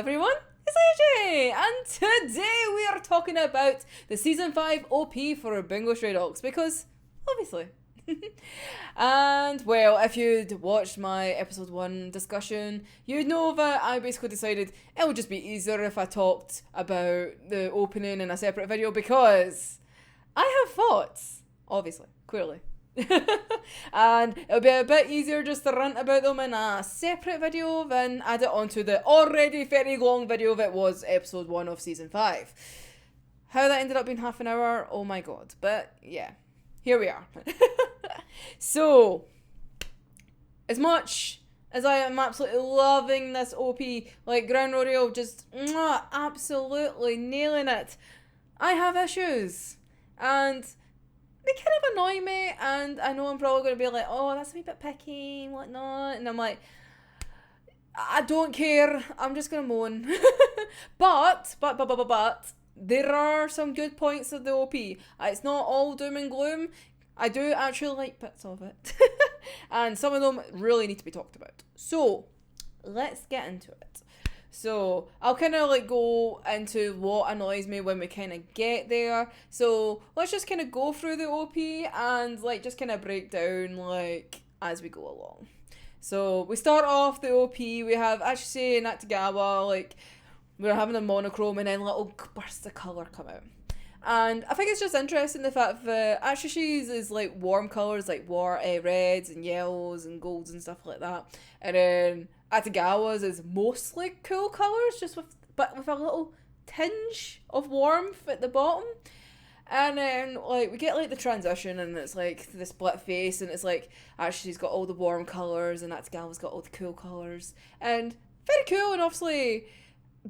everyone, it's AJ, and today we are talking about the Season 5 OP for Bungo Stray Dogs, because, obviously. And, well, if you'd watched my episode 1 discussion, you'd know that I basically decided it would just be easier if I talked about the opening in a separate video, because I have thoughts, obviously, clearly. And it'll be a bit easier just to rant about them in a separate video than add it onto the already very long video that was episode 1 of season 5. How that ended up being half an hour, oh my god. But yeah, here we are. So, as much as I am absolutely loving this OP, like Ground Rodeo just absolutely nailing it, I have issues. And they kind of annoy me, and I know I'm probably going to be like, oh, that's a wee bit picky, whatnot, and I'm like, I don't care, I'm just going to moan. But, there are some good points of the OP. It's not all doom and gloom. I do actually like bits of it. And some of them really need to be talked about. So, let's get into it. So, I'll kind of like go into what annoys me when we kind of get there. So, let's just kind of go through the OP and like just kind of break down like as we go along. So, we start off the OP, we have Achushi and Natagawa, like we're having a monochrome and then little bursts of colour come out. And I think it's just interesting the fact that Achushi's is like warm colours, like reds and yellows and golds and stuff like that. And then Atagawa's is mostly cool colours, but with a little tinge of warmth at the bottom. And then like we get like the transition and it's like the split face and it's like Achushi's got all the warm colours and Atagawa's got all the cool colours. And very cool, and obviously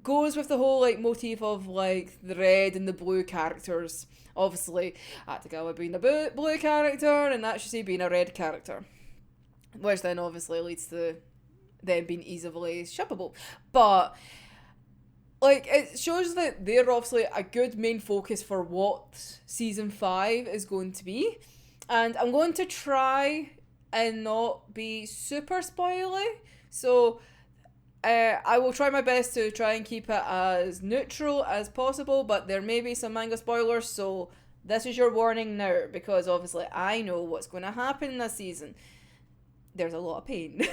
goes with the whole like motif of like the red and the blue characters. Obviously Atagawa being a blue character and Achushi being a red character, which then obviously leads to them being easily shippable. But like it shows that they're obviously a good main focus for what season 5 is going to be, and I'm going to try and not be super spoily, so I will try my best to try and keep it as neutral as possible, but there may be some manga spoilers, so this is your warning now, because obviously I know what's going to happen this season. There's a lot of pain.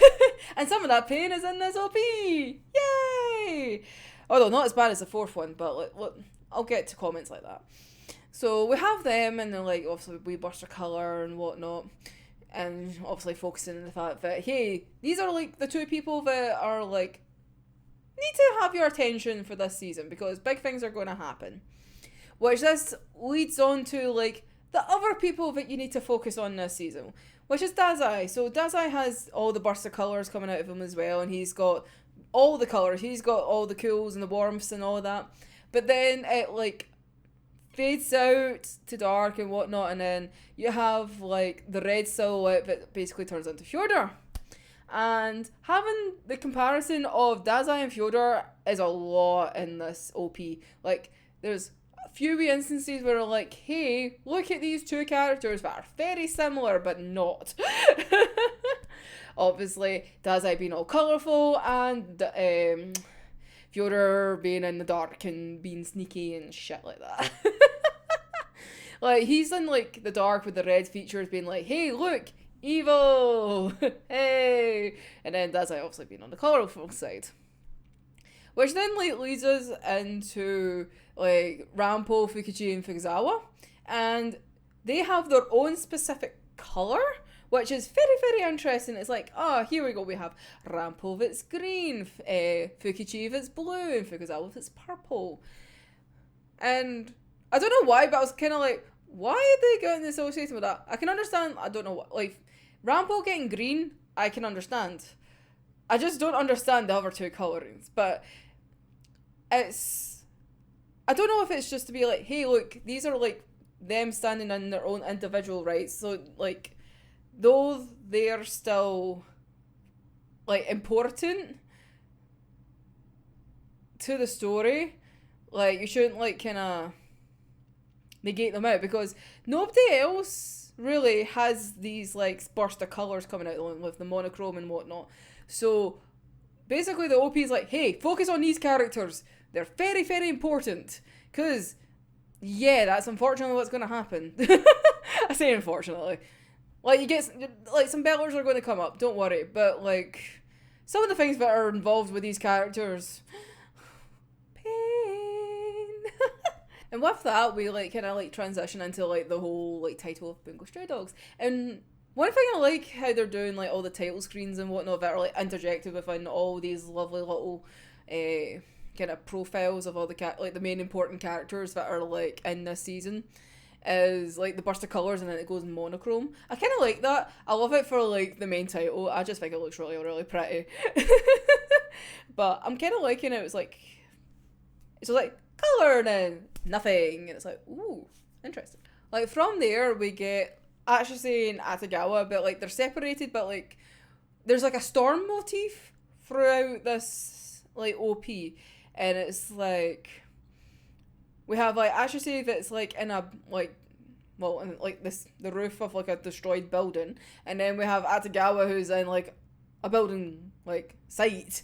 And some of that pain is in this OP! Yay! Although not as bad as the 4th one, but I'll get to comments like that. So we have them, and they're like, obviously we burst of colour and whatnot. And obviously focusing on the fact that, hey, these are like the two people that are like, need to have your attention for this season because big things are going to happen. Which this leads on to like the other people that you need to focus on this season, which is Dazai. So Dazai has all the bursts of colours coming out of him as well, and he's got all the colours, he's got all the cools and the warmths and all that. But then it like fades out to dark and whatnot, and then you have like the red silhouette that basically turns into Fyodor. And having the comparison of Dazai and Fyodor is a lot in this OP. Like there's a few instances where like, hey, look at these two characters that are very similar but not. Obviously Dazai being all colourful and Fyodor being in the dark and being sneaky and shit like that. Like, he's in, like, the dark with the red features being like, hey, look, evil, hey. And then Dazai obviously being on the colourful side. Which then, like, leads us into, like, Rampo, Fukichi, and Fukuzawa. And they have their own specific colour, which is very, very interesting. It's like, oh, here we go, we have Rampo that's green, Fukichi that's blue, and Fukuzawa that's purple. And I don't know why, but I was kind of like, why are they getting associated with that? I can understand, I don't know what, like, Rampo getting green, I can understand. I just don't understand the other two colourings, but it's, I don't know if it's just to be like, hey, look, these are, like, them standing in their own individual rights, so, like, though they're still, like, important to the story, like, you shouldn't, like, kind of negate them out, because nobody else really has these like burst of colours coming out with the monochrome and whatnot. So basically the OP's like, hey, focus on these characters. They're very, very important. Because, yeah, that's unfortunately what's going to happen. I say unfortunately. Like, you get, like, some bellers are going to come up, don't worry. But, like, some of the things that are involved with these characters, pain. And with that, we, like, kind of, like, transition into, like, the whole, like, title of Bungo Stray Dogs. And one thing I like how they're doing, like, all the title screens and whatnot that are, like, interjected within all these lovely little, kind of profiles of all the, like, the main important characters that are, like, in this season, is, like, the burst of colours and then it goes monochrome. I kind of like that. I love it for, like, the main title. I just think it looks really, really pretty. But I'm kind of liking it. It's like colour and then nothing. And it's like, ooh, interesting. Like, from there, we get Achise and Atagawa, but, like, they're separated, but, like, there's, like, a storm motif throughout this, like, OP. And it's, like, we have, like, Achise that's, like, in a, like, well, in, like, the roof of, like, a destroyed building. And then we have Atagawa who's in, like, a building, like, site.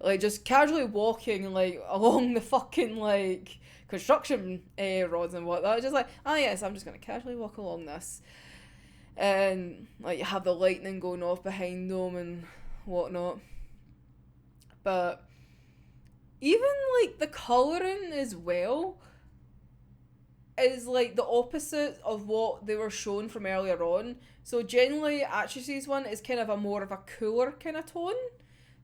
Like, just casually walking, like, along the fucking, like, construction rods and whatnot. Just like, oh yes, I'm just gonna casually walk along this. And, like, you have the lightning going off behind them and whatnot. But even, like, the colouring as well is, like, the opposite of what they were shown from earlier on. So generally, Achise's one is kind of a more of a cooler kind of tone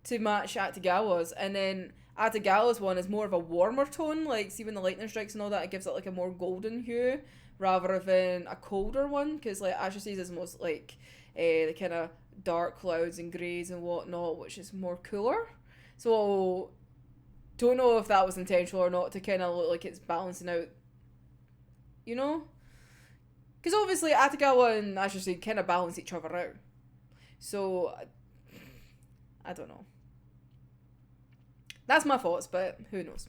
to match Atagawa's, and then Atagawa's one is more of a warmer tone, like, see when the lightning strikes and all that, it gives it, like, a more golden hue, rather than a colder one, because, like, Achise's is most, like, the kind of dark clouds and greys and whatnot, which is more cooler. So, don't know if that was intentional or not, to kind of look like it's balancing out, you know? Because obviously Atagawa and Achise kind of balance each other out. So, I don't know. That's my thoughts, but who knows.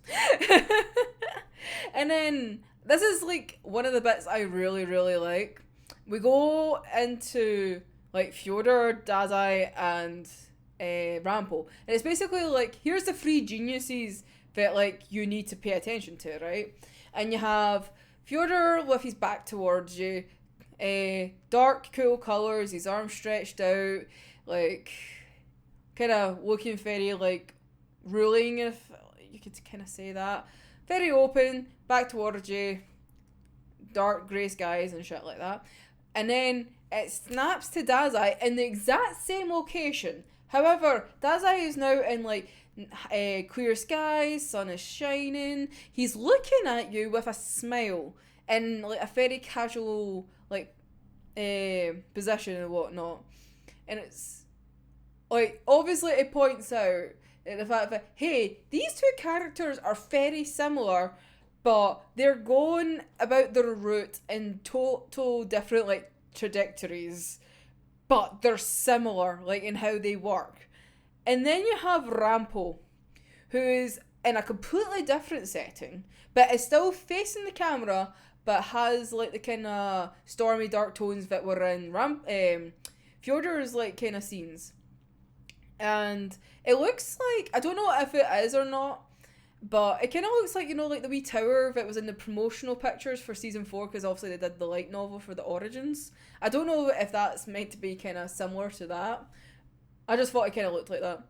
And then, this is, like, one of the bits I really, really like. We go into, like, Fyodor, Dazai, and Rampo. And it's basically, like, here's the three geniuses that, like, you need to pay attention to, right? And you have Fyodor with his back towards you, dark, cool colours, his arms stretched out, like, kind of looking very, like, ruling, if you could kind of say that. Very open, back towards you, dark grey skies and shit like that. And then it snaps to Dazai in the exact same location. However, Dazai is now in, like, clear skies, sun is shining. He's looking at you with a smile in, like, a very casual, like, position and whatnot. And it's, like, obviously it points out the fact that, hey, these two characters are very similar, but they're going about their route in total different, like, trajectories, but they're similar, like, in how they work. And then you have Rampo, who is in a completely different setting, but is still facing the camera, but has, like, the kind of stormy dark tones that were in Fyodor's, like, kind of scenes. And it looks like, I don't know if it is or not, but it kind of looks like, you know, like the wee tower that was in the promotional pictures for season 4, because obviously they did the light novel for the Origins. I don't know if that's meant to be kind of similar to that. I just thought it kind of looked like that.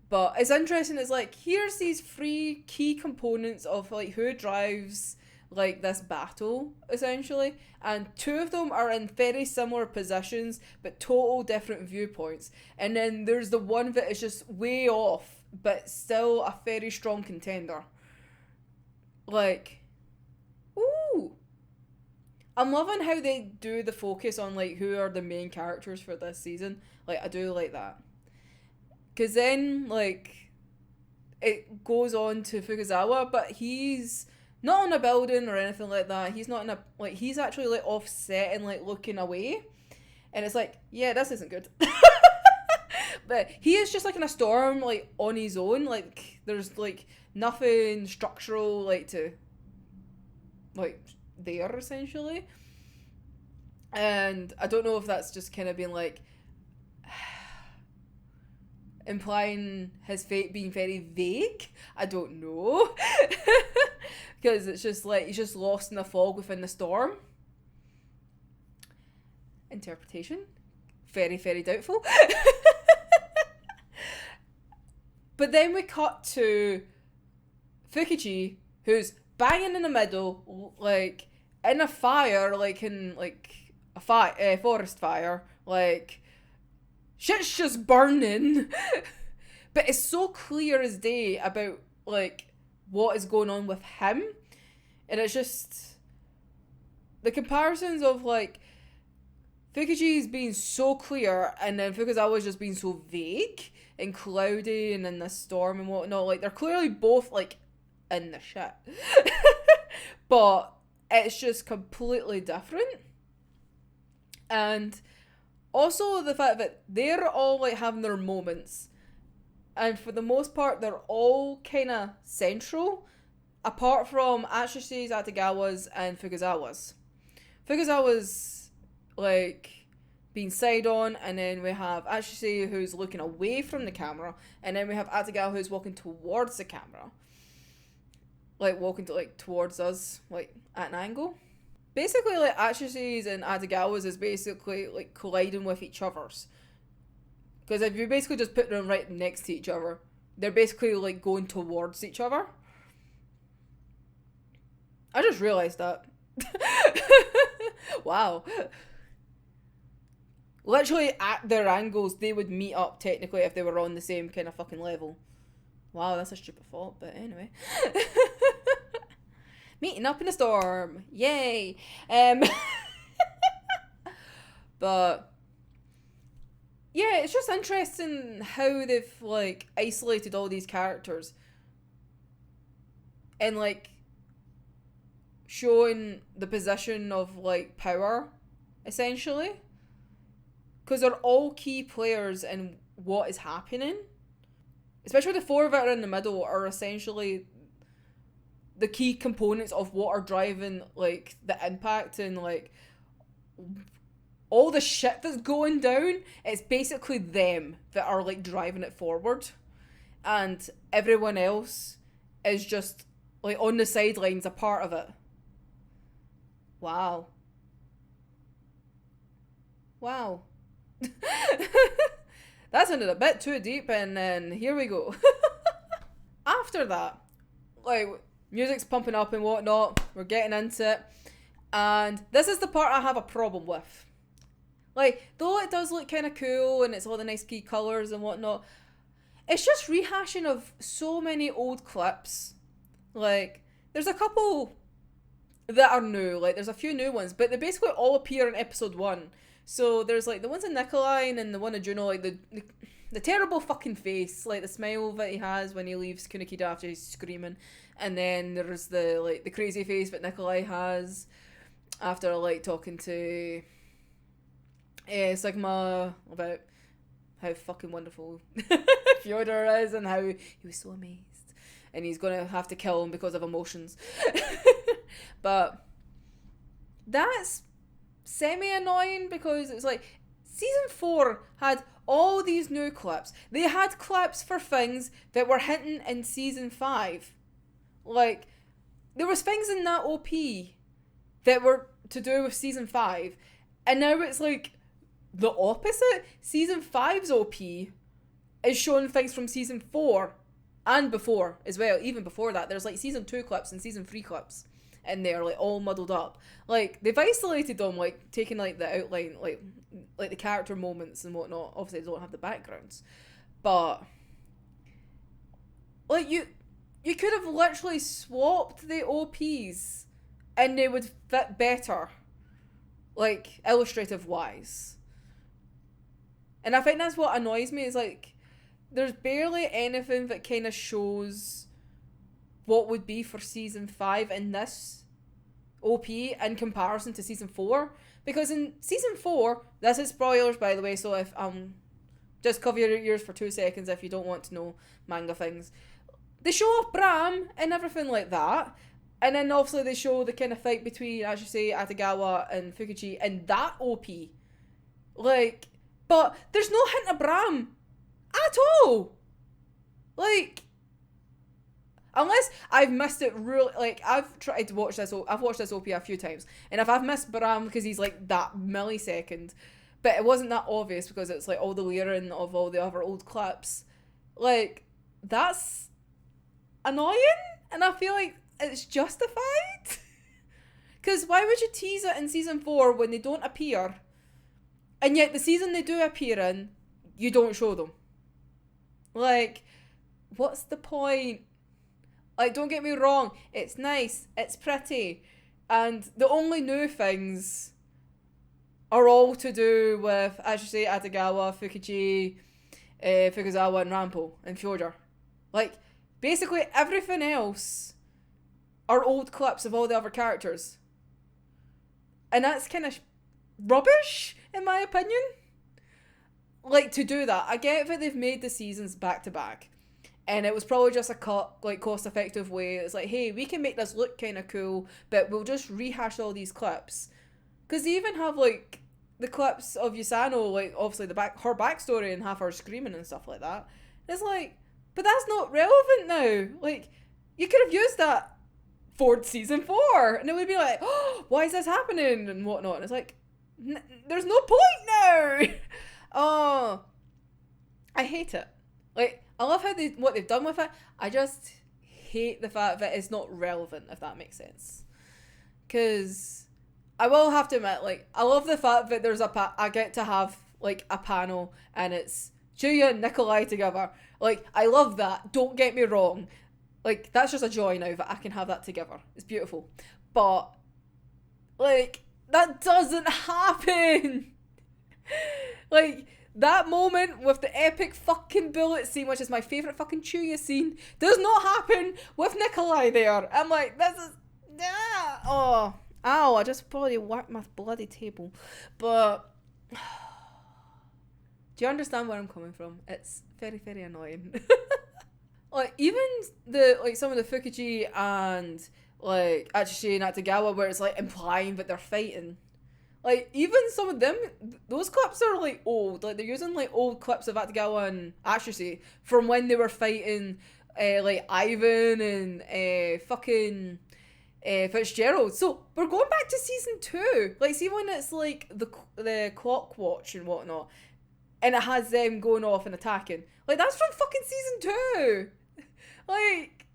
But it's interesting, it's like, here's these three key components of, like, who drives, like, this battle, essentially. And two of them are in very similar positions, but total different viewpoints. And then there's the one that is just way off, but still a very strong contender. Like, ooh. I'm loving how they do the focus on, like, who are the main characters for this season. Like, I do like that. Because then, like, it goes on to Fukuzawa, but he's not on a building or anything like that. He's not in a, like, he's actually, like, offset and, like, looking away. And it's like, yeah, this isn't good. But he is just, like, in a storm, like, on his own. Like, there's, like, nothing structural, like, to, like, there, essentially. And I don't know if that's just kind of been, like, implying his fate being very vague. I don't know. Because it's just like he's just lost in the fog within the storm. Interpretation. Very, very doubtful. But then we cut to Fukichi, who's banging in the middle, like, in a fire, like in, like, a forest fire. Like, shit's just burning. But it's so clear as day about, like, what is going on with him. And it's just... the comparisons of, like, Fukichi's being so clear, and then Fukuzawa's just being so vague and cloudy and in the storm and whatnot. Like, they're clearly both, like, in the shit. But it's just completely different. And also the fact that they're all, like, having their moments. And for the most part, they're all kind of central. Apart from Atsushi's, Atagawa's, and Fukuzawa's. Fukuzawa's, like, being side on, and then we have Atsushi who's looking away from the camera, and then we have Atagawa who's walking towards the camera. Like, walking to, like, towards us, like, at an angle. Basically, like, Atsushi's and Atagawa's is basically, like, colliding with each other's. Because if you basically just put them right next to each other, they're basically, like, going towards each other. I just realised that. Wow. Literally, at their angles, they would meet up, technically, if they were on the same kind of fucking level. Wow, that's a stupid thought, but anyway. Meeting up in a storm. Yay. But yeah, it's just interesting how they've, like, isolated all these characters and, like, showing the position of, like, power, essentially, because they're all key players in what is happening. Especially the four that are in the middle are essentially the key components of what are driving, like, the impact and, like, all the shit that's going down. It's basically them that are, like, driving it forward. And everyone else is just, like, on the sidelines, a part of it. Wow. Wow. That sounded a bit too deep, and then here we go. After that, like, music's pumping up and whatnot, we're getting into it, and this is the part I have a problem with. Like, though it does look kind of cool, and it's all the nice key colours and whatnot, it's just rehashing of so many old clips. Like, there's a couple that are new, like, there's a few new ones, but they basically all appear in episode 1. So there's, like, the ones in Nikolai and the one of Juno, like, the terrible fucking face, like, the smile that he has when he leaves Kunikida after he's screaming, and then there's the, like, the crazy face that Nikolai has after, like, talking to Sigma about how fucking wonderful Fyodor is and how he was so amazed, and he's gonna have to kill him because of emotions. But that's semi-annoying because it's like season 4 had all these new clips. They had clips for things that were hinting in season 5. Like, there was things in that OP that were to do with season 5, and now it's like the opposite. Season 5's OP is showing things from season 4 and before as well. Even before that, there's, like, season 2 clips and season 3 clips in there, like, all muddled up. Like, they've isolated them, like, taking, like, the outline, like the character moments and whatnot. Obviously, they don't have the backgrounds, but, like, you could have literally swapped the OPs and they would fit better, like, illustrative wise. And I think that's what annoys me, is, like, there's barely anything that kind of shows what would be for season 5 in this OP in comparison to season 4. Because in season 4, this is spoilers, by the way, so if just cover your ears for 2 seconds if you don't want to know manga things. They show off Bram and everything like that, and then obviously they show the kind of fight between, as you say, Atagawa and Fukichi in that OP. Like, but there's no hint of Bram at all. Like, unless I've missed it really, like, I've tried to watch this, I've watched this OP a few times, and if I've missed Baram because he's like that millisecond, but it wasn't that obvious because it's like all the layering of all the other old clips, like, that's annoying, and I feel like it's justified. Because why would you tease it in season 4 when they don't appear, and yet the season they do appear in, you don't show them? Like, what's the point? Like, don't get me wrong, it's nice, it's pretty, and the only new things are all to do with, as you say, Atagawa, Fukichi, Fukuzawa, and Rampo, and Fyoja. Like, basically everything else are old clips of all the other characters. And that's kind of rubbish, in my opinion. Like, to do that. I get that they've made the seasons back to back, and it was probably just a cost effective way. It's like, hey, we can make this look kind of cool, but we'll just rehash all these clips. Because they even have, like, the clips of Yusano, like, obviously her backstory and half her screaming and stuff like that. It's like, but that's not relevant now. Like, you could have used that for season 4, and it would be like, oh, why is this happening and whatnot. And it's like, there's no point now. Oh, I hate it. Like, I love what they've done with it. I just hate the fact that it's not relevant, if that makes sense. Because I will have to admit, like, I love the fact that there's I get to have, like, a panel and it's Chuya and Nikolai together. Like, I love that. Don't get me wrong. Like, that's just a joy now that I can have that together. It's beautiful. But, like, that doesn't happen. Like, that moment with the epic fucking bullet scene, which is my favourite fucking Chuya scene, does not happen with Nikolai there. I'm like, this is... Ah, oh, ow, I just probably whacked my bloody table. But... do you understand where I'm coming from? It's very, very annoying. Like, even some of the Fukichi and, like, Achishi and Atagawa, where it's, like, implying that they're fighting. Like, even some of them, those clips are, like, old. Like, they're using, like, old clips of Atagawa and Achishi from when they were fighting, like, Ivan and, fucking, Fitzgerald. So, we're going back to season 2. Like, see when it's, like, the clock watch and whatnot, and it has them going off and attacking. Like, that's from fucking season 2. Like,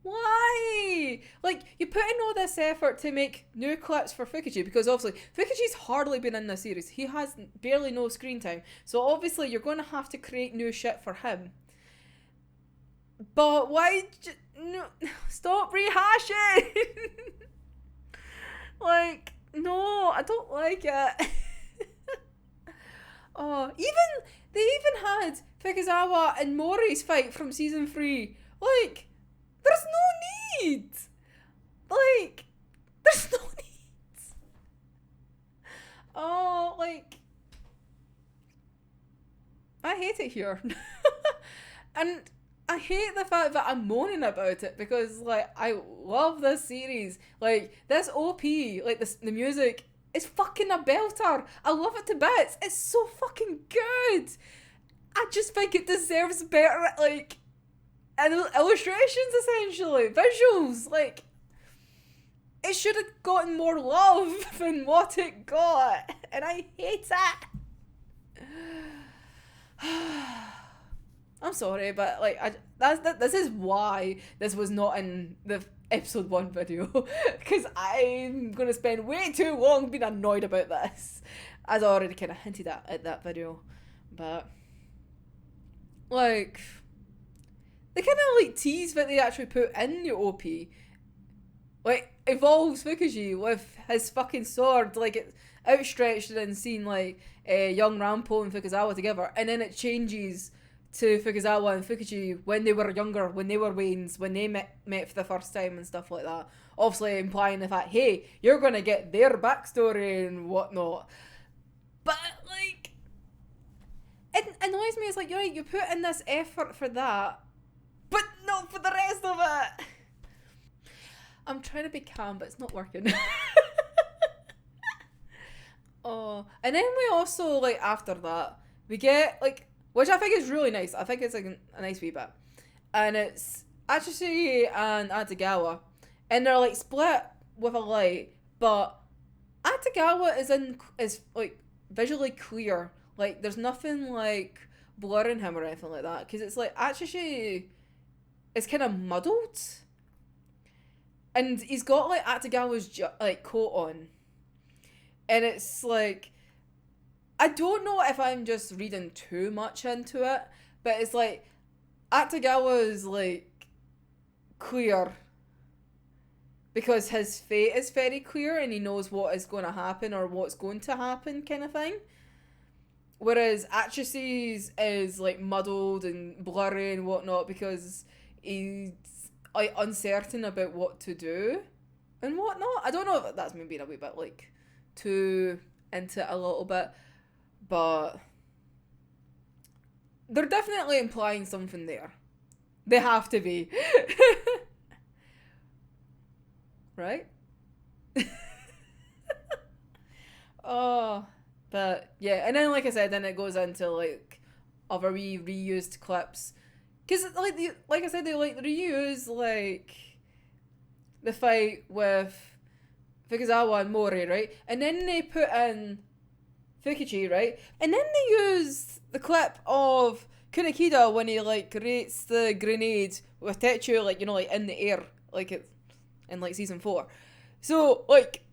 why? Like, you put in all this effort to make new clips for Fukichi, because obviously Fukichi's hardly been in the series. He has barely no screen time. So obviously you're going to have to create new shit for him. But why? No, stop rehashing. Like, no, I don't like it. Oh, they even had Fukuzawa and Mori's fight from season 3. Like, there's no need. Like, there's no need. Oh, like, I hate it here. And I hate the fact that I'm moaning about it, because, like, I love this series. Like, this OP, like, the music is fucking a belter. I love it to bits. It's so fucking good. I just think it deserves better, like, illustrations, essentially. Visuals. Like, it should have gotten more love than what it got. And I hate it. I'm sorry, but, like, this is why this was not in the episode 1 video, because I'm going to spend way too long being annoyed about this, as I already kind of hinted at that video. But, like, they kind of, like, tease that they actually put in the OP, like, involves Fukuji with his fucking sword, like, it's outstretched and seen, like, young Rampo and Fukuzawa together, and then it changes to Fukuzawa and Fukuji when they were younger, when they were Waynes, when they met for the first time and stuff like that. Obviously implying the fact, hey, you're going to get their backstory and whatnot. But, like, it annoys me. It's like, you're right, you put in this effort for that, but not for the rest of it. I'm trying to be calm, but it's not working. Oh, and then we also, like, after that, we get, like, which I think is really nice. I think it's like a nice wee bit. And it's Atsushi and Atagawa, and they're like split with a light, but Atagawa is like visually clear. Like there's nothing like blurring him or anything like that, because it's like Atsushi is kind of muddled, and he's got like Atagawa's like coat on, and it's like, I don't know if I'm just reading too much into it, but it's like Atagawa is like clear because his fate is very clear and he knows what is going to happen or what's going to happen, kind of thing. Whereas Atsusi's is like muddled and blurry and whatnot because he's like uncertain about what to do and whatnot. I don't know if that's maybe a wee bit like too into it a little bit, but they're definitely implying something there. They have to be. Right? Oh, but yeah, and then like I said, then it goes into like other reused clips, because like I said, they like reuse like the fight with Fukuzawa and Mori, right? And then they put in Fukichi, right? And then they use the clip of Kunekida when he like rates the grenade with Tetsu, like, you know, like in the air, like it's in like season 4. So like,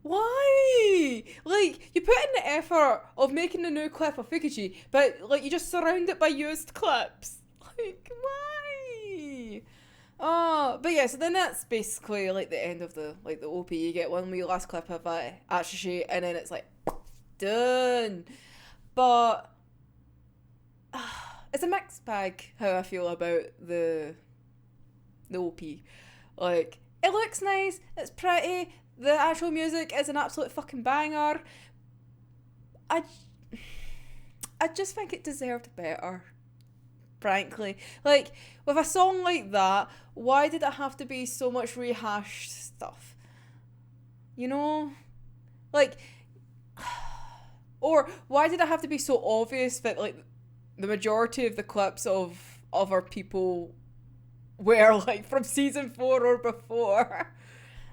why? Like, you put in the effort of making a new clip of Fukichi, but like you just surround it by used clips. Like, why? Oh, but yeah, so then that's basically like the end of the OP. You get one wee last clip of Atsushi, and then it's like done. But it's a mixed bag how I feel about the OP. Like, it looks nice, it's pretty, the actual music is an absolute fucking banger. I just think it deserved better, frankly. Like, with a song like that, why did it have to be so much rehashed stuff? You know? Like, or why did it have to be so obvious that, like, the majority of the clips of other people were, like, from season 4 or before?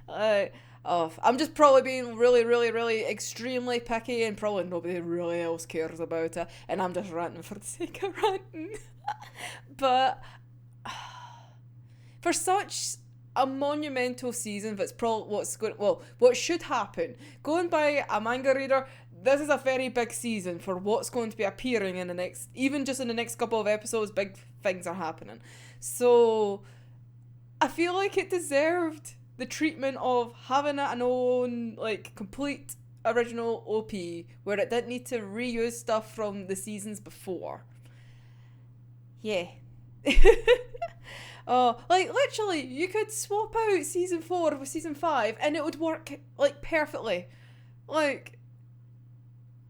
I'm just probably being really, really, really extremely picky, and probably nobody really else cares about it, and I'm just ranting for the sake of ranting. But for such a monumental season, that's probably what should happen. Going by a manga reader, this is a very big season for what's going to be appearing in the next, even just in the next couple of episodes, big things are happening. So I feel like it deserved the treatment of having an own, like, complete original OP where it didn't need to reuse stuff from the seasons before. Yeah. Like, literally, you could swap out season 4 with season 5 and it would work, like, perfectly. Like,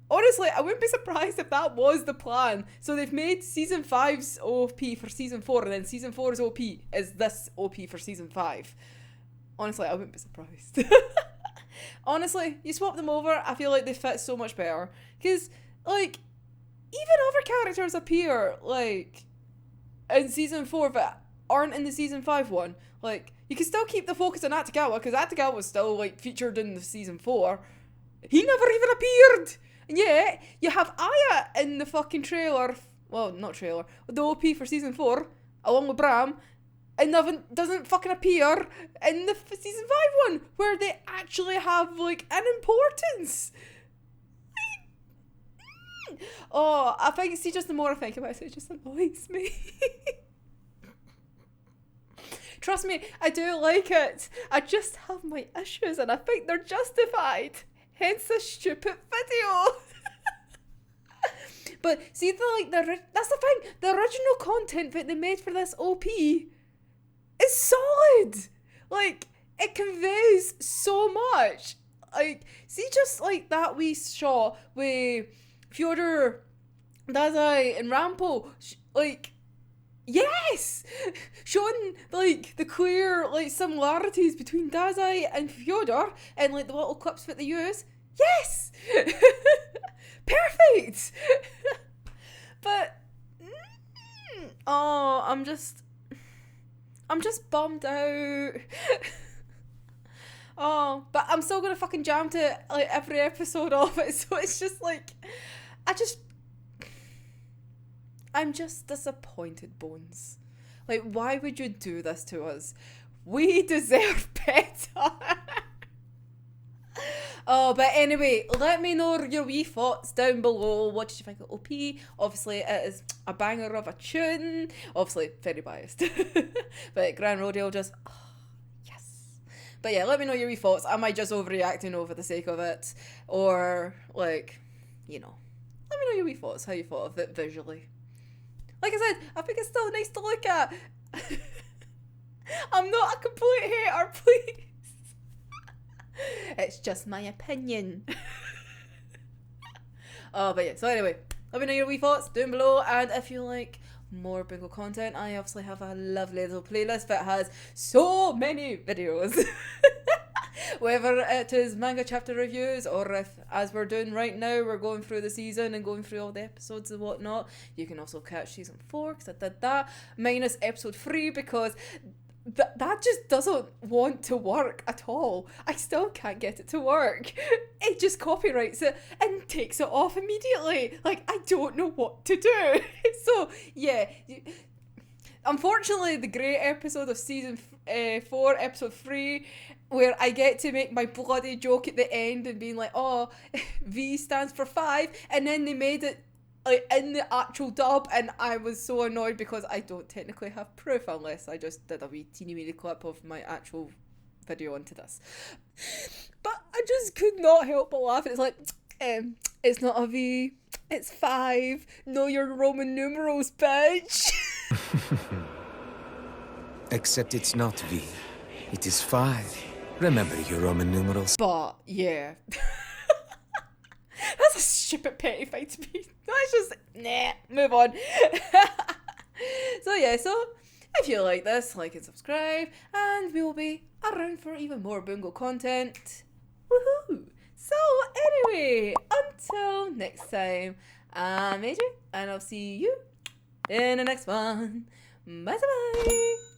honestly, I wouldn't be surprised if that was the plan. So they've made season 5's OP for season 4, and then season 4's OP is this OP for season 5. Honestly, I wouldn't be surprised. Honestly, you swap them over, I feel like they fit so much better. Because, like, even other characters appear, like, in season 4 that aren't in the season 5 one. Like, you can still keep the focus on Atagawa, because Atagawa was still, like, featured in the season 4. He never even appeared! And yet, you have Aya in the fucking trailer, well, not trailer, the OP for season 4, along with Bram, and doesn't fucking appear in the season 5 one, where they actually have, like, an importance. Oh, I think, see, just the more I think about it, it just annoys me. Trust me, I do like it. I just have my issues, and I think they're justified. Hence this stupid video. But see, that's the thing. The original content that they made for this OP is solid. Like, it conveys so much. Like, see, just like that wee shot with Fyodor, Dazai, and Rampo, like, yes, showing like the clear like similarities between Dazai and Fyodor, and like the little clips that they use. Yes, perfect. But oh, I'm just bummed out. Oh, but I'm still gonna fucking jam to like every episode of it, so it's just like I'm just disappointed, Bones. Like, why would you do this to us? We deserve better. Oh, but anyway, let me know your wee thoughts down below. What did you think of OP? Obviously, it is a banger of a tune. Obviously, very biased. But Grand Rodeo just, oh, yes. But yeah, let me know your wee thoughts. Am I just overreacting over the sake of it? Or, like, you know, let me know your wee thoughts, how you thought of it visually. Like I said, I think it's still nice to look at. I'm not a complete hater, please. It's just my opinion. Oh, but yeah, so anyway, let me know your wee thoughts down below, and if you like more Bungo content, I obviously have a lovely little playlist that has so many videos. Whether it is manga chapter reviews, or if, as we're doing right now, we're going through the season and going through all the episodes and whatnot, you can also catch season 4, because I did that, minus episode 3, because that just doesn't want to work at all. I still can't get it to work. It just copyrights it and takes it off immediately. Like, I don't know what to do. So, yeah. Unfortunately, the great episode of season 4, episode 3, where I get to make my bloody joke at the end and being like, oh, V stands for 5, and then they made it like in the actual dub, and I was so annoyed because I don't technically have proof unless I just did a wee teeny weeny clip of my actual video onto this. But I just could not help but laugh. It's like, it's not a V, it's 5. Know your Roman numerals, bitch. Except it's not V, it is 5. Remember your Roman numerals. But yeah. That's a stupid petty fight to be. That's just, nah, move on. So yeah, so if you like this, like and subscribe, and we will be around for even more Bungo content. Woohoo! So anyway, until next time, I'm AJ, and I'll see you in the next one. Bye bye.